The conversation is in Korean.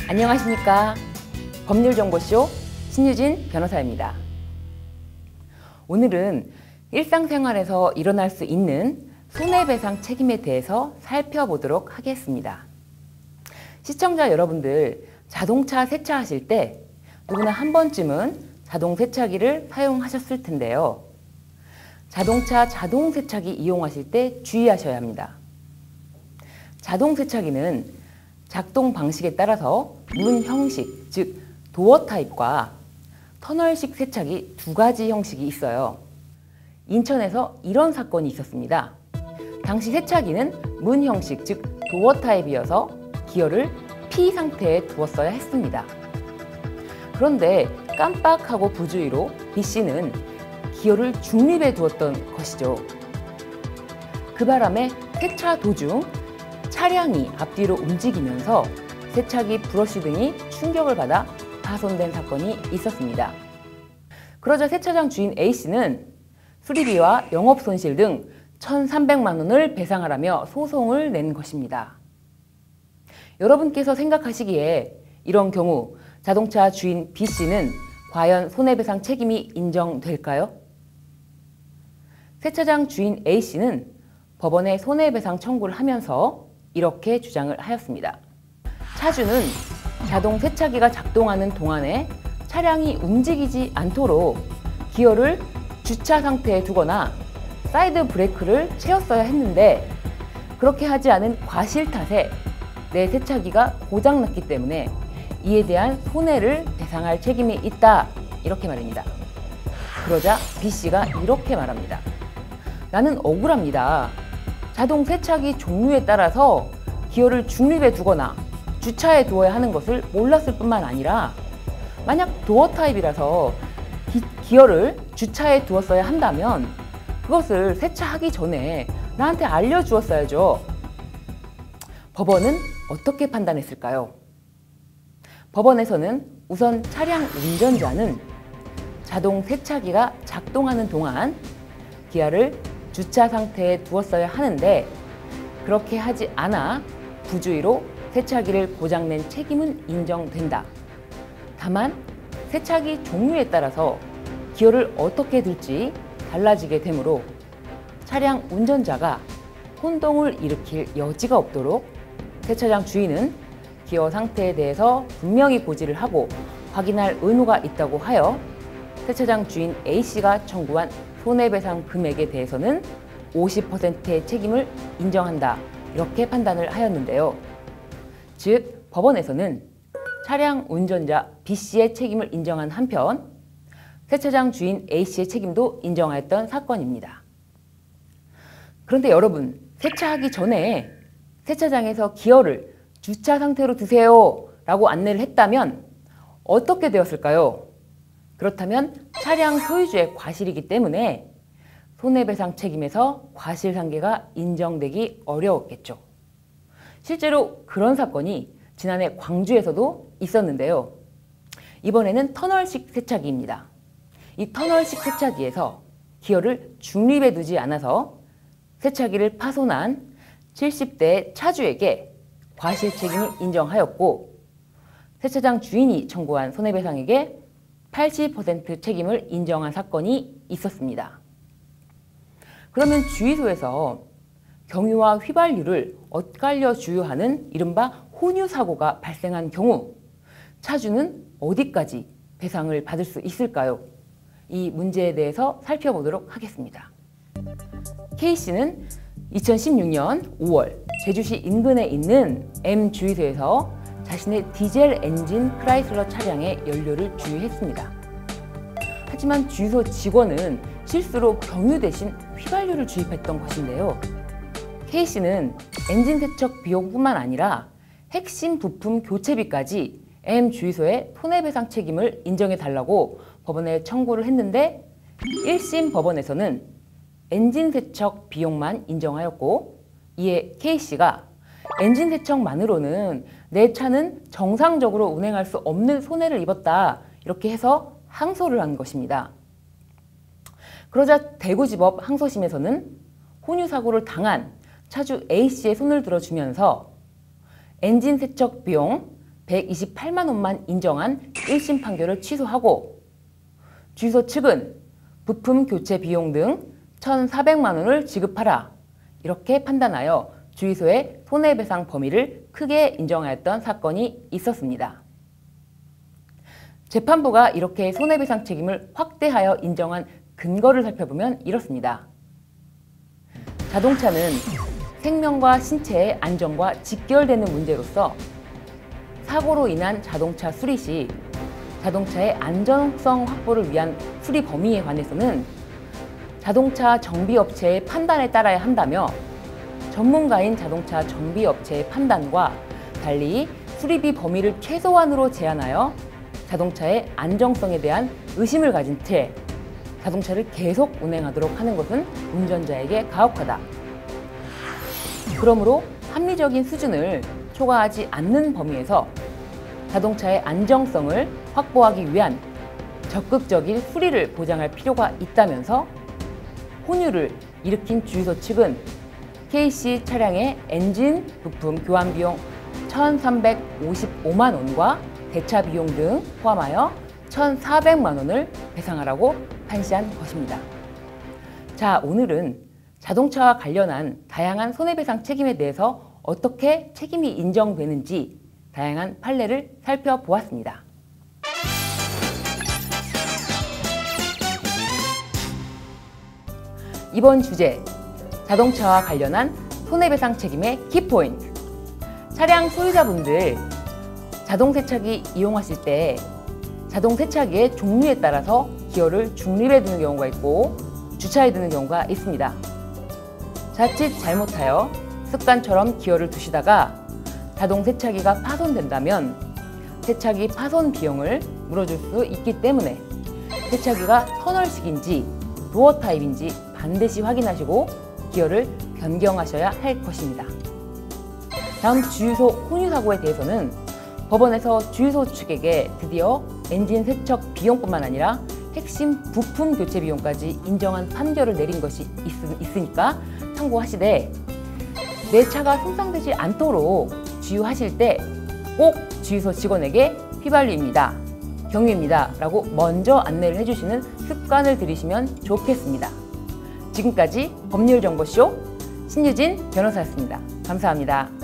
안녕하십니까. 법률정보쇼 신유진 변호사입니다. 오늘은 일상생활에서 일어날 수 있는 손해배상 책임에 대해서 살펴보도록 하겠습니다. 시청자 여러분들, 자동차 세차하실 때 누구나 한 번쯤은 자동 세차기를 사용하셨을 텐데요. 자동차 자동 세차기 이용하실 때 주의하셔야 합니다. 자동 세차기는 작동 방식에 따라서 문 형식, 즉 도어 타입과 터널식 세차기 두 가지 형식이 있어요. 인천에서 이런 사건이 있었습니다. 당시 세차기는 문 형식, 즉 도어 타입이어서 기어를 P 상태에 두었어야 했습니다. 그런데 깜빡하고 부주의로 B씨는 기어를 중립에 두었던 것이죠. 그 바람에 세차 도중 차량이 앞뒤로 움직이면서 세차기 브러쉬 등이 충격을 받아 파손된 사건이 있었습니다. 그러자 세차장 주인 A씨는 수리비와 영업손실 등 1,300만 원을 배상하라며 소송을 낸 것입니다. 여러분께서 생각하시기에 이런 경우 자동차 주인 B씨는 과연 손해배상 책임이 인정될까요? 세차장 주인 A씨는 법원에 손해배상 청구를 하면서 이렇게 주장을 하였습니다. 차주는 자동 세차기가 작동하는 동안에 차량이 움직이지 않도록 기어를 주차 상태에 두거나 사이드 브레이크를 채웠어야 했는데 그렇게 하지 않은 과실 탓에 내 세차기가 고장났기 때문에 이에 대한 손해를 배상할 책임이 있다, 이렇게 말입니다. 그러자 B씨가 이렇게 말합니다. 나는 억울합니다. 자동 세차기 종류에 따라서 기어를 중립에 두거나 주차에 두어야 하는 것을 몰랐을 뿐만 아니라 만약 도어 타입이라서 기어를 주차에 두었어야 한다면 그것을 세차하기 전에 나한테 알려주었어야죠. 법원은 어떻게 판단했을까요? 법원에서는 우선 차량 운전자는 자동 세차기가 작동하는 동안 기어를 주차 상태에 두었어야 하는데 그렇게 하지 않아 부주의로 세차기를 고장낸 책임은 인정된다. 다만 세차기 종류에 따라서 기어를 어떻게 둘지 달라지게 되므로 차량 운전자가 혼동을 일으킬 여지가 없도록 세차장 주인은 기어 상태에 대해서 분명히 고지를 하고 확인할 의무가 있다고 하여 세차장 주인 A씨가 청구한 손해배상 금액에 대해서는 50%의 책임을 인정한다, 이렇게 판단을 하였는데요. 즉, 법원에서는 차량 운전자 B씨의 책임을 인정한 한편 세차장 주인 A씨의 책임도 인정하였던 사건입니다. 그런데 여러분, 세차하기 전에 세차장에서 기어를 주차 상태로 두세요 라고 안내를 했다면 어떻게 되었을까요? 그렇다면 차량 소유주의 과실이기 때문에 손해배상 책임에서 과실상계가 인정되기 어려웠겠죠. 실제로 그런 사건이 지난해 광주에서도 있었는데요. 이번에는 터널식 세차기입니다. 이 터널식 세차기에서 기어를 중립에 두지 않아서 세차기를 파손한 70대 차주에게 과실 책임을 인정하였고 세차장 주인이 청구한 손해배상액의 80% 책임을 인정한 사건이 있었습니다. 그러면 주유소에서 경유와 휘발유를 엇갈려 주유하는 이른바 혼유사고가 발생한 경우 차주는 어디까지 배상을 받을 수 있을까요? 이 문제에 대해서 살펴보도록 하겠습니다. K씨는 2016년 5월 제주시 인근에 있는 M 주유소에서 자신의 디젤 엔진 크라이슬러 차량에 연료를 주유했습니다. 하지만 주유소 직원은 실수로 경유 대신 휘발유를 주입했던 것인데요. K씨는 엔진 세척 비용뿐만 아니라 핵심 부품 교체비까지 M 주유소의 손해배상 책임을 인정해달라고 법원에 청구를 했는데 1심 법원에서는 엔진 세척 비용만 인정하였고 이에 K씨가 엔진 세척만으로는 내 차는 정상적으로 운행할 수 없는 손해를 입었다, 이렇게 해서 항소를 한 것입니다. 그러자 대구지법 항소심에서는 혼유사고를 당한 차주 A씨의 손을 들어주면서 엔진 세척 비용 128만 원만 인정한 1심 판결을 취소하고 주유소 측은 부품 교체 비용 등 1,400만 원을 지급하라 이렇게 판단하여 주유소의 손해배상 범위를 크게 인정하였던 사건이 있었습니다. 재판부가 이렇게 손해배상 책임을 확대하여 인정한 근거를 살펴보면 이렇습니다. 자동차는 생명과 신체의 안전과 직결되는 문제로서 사고로 인한 자동차 수리 시 자동차의 안전성 확보를 위한 수리 범위에 관해서는 자동차 정비업체의 판단에 따라야 한다며 전문가인 자동차 정비업체의 판단과 달리 수리비 범위를 최소한으로 제한하여 자동차의 안정성에 대한 의심을 가진 채 자동차를 계속 운행하도록 하는 것은 운전자에게 가혹하다. 그러므로 합리적인 수준을 초과하지 않는 범위에서 자동차의 안정성을 확보하기 위한 적극적인 수리를 보장할 필요가 있다면서 혼유를 일으킨 주유소 측은 K씨 차량의 엔진 부품 교환 비용 1,355만 원과 대차 비용 등 포함하여 1,400만 원을 배상하라고 판시한 것입니다. 자, 오늘은 자동차와 관련한 다양한 손해배상 책임에 대해서 어떻게 책임이 인정되는지 다양한 판례를 살펴보았습니다. 이번 주제, 자동차와 관련한 손해배상 책임의 키포인트. 차량 소유자분들, 자동세차기 이용하실 때 자동세차기의 종류에 따라서 기어를 중립에 두는 경우가 있고 주차에 두는 경우가 있습니다. 자칫 잘못하여 습관처럼 기어를 두시다가 자동세차기가 파손된다면 세차기 파손 비용을 물어줄 수 있기 때문에 세차기가 터널식인지 도어 타입인지 반드시 확인하시고 기어를 변경하셔야 할 것입니다. 다음 주유소 혼유 사고에 대해서는 법원에서 주유소 측에게 드디어 엔진 세척 비용뿐만 아니라 핵심 부품 교체 비용까지 인정한 판결을 내린 것이 있으니까 참고하시되 내 차가 손상되지 않도록 주유하실 때 꼭 주유소 직원에게 휘발유입니다, 경유입니다 라고 먼저 안내를 해주시는 습관을 들이시면 좋겠습니다. 지금까지 법률정보쇼 신유진 변호사였습니다. 감사합니다.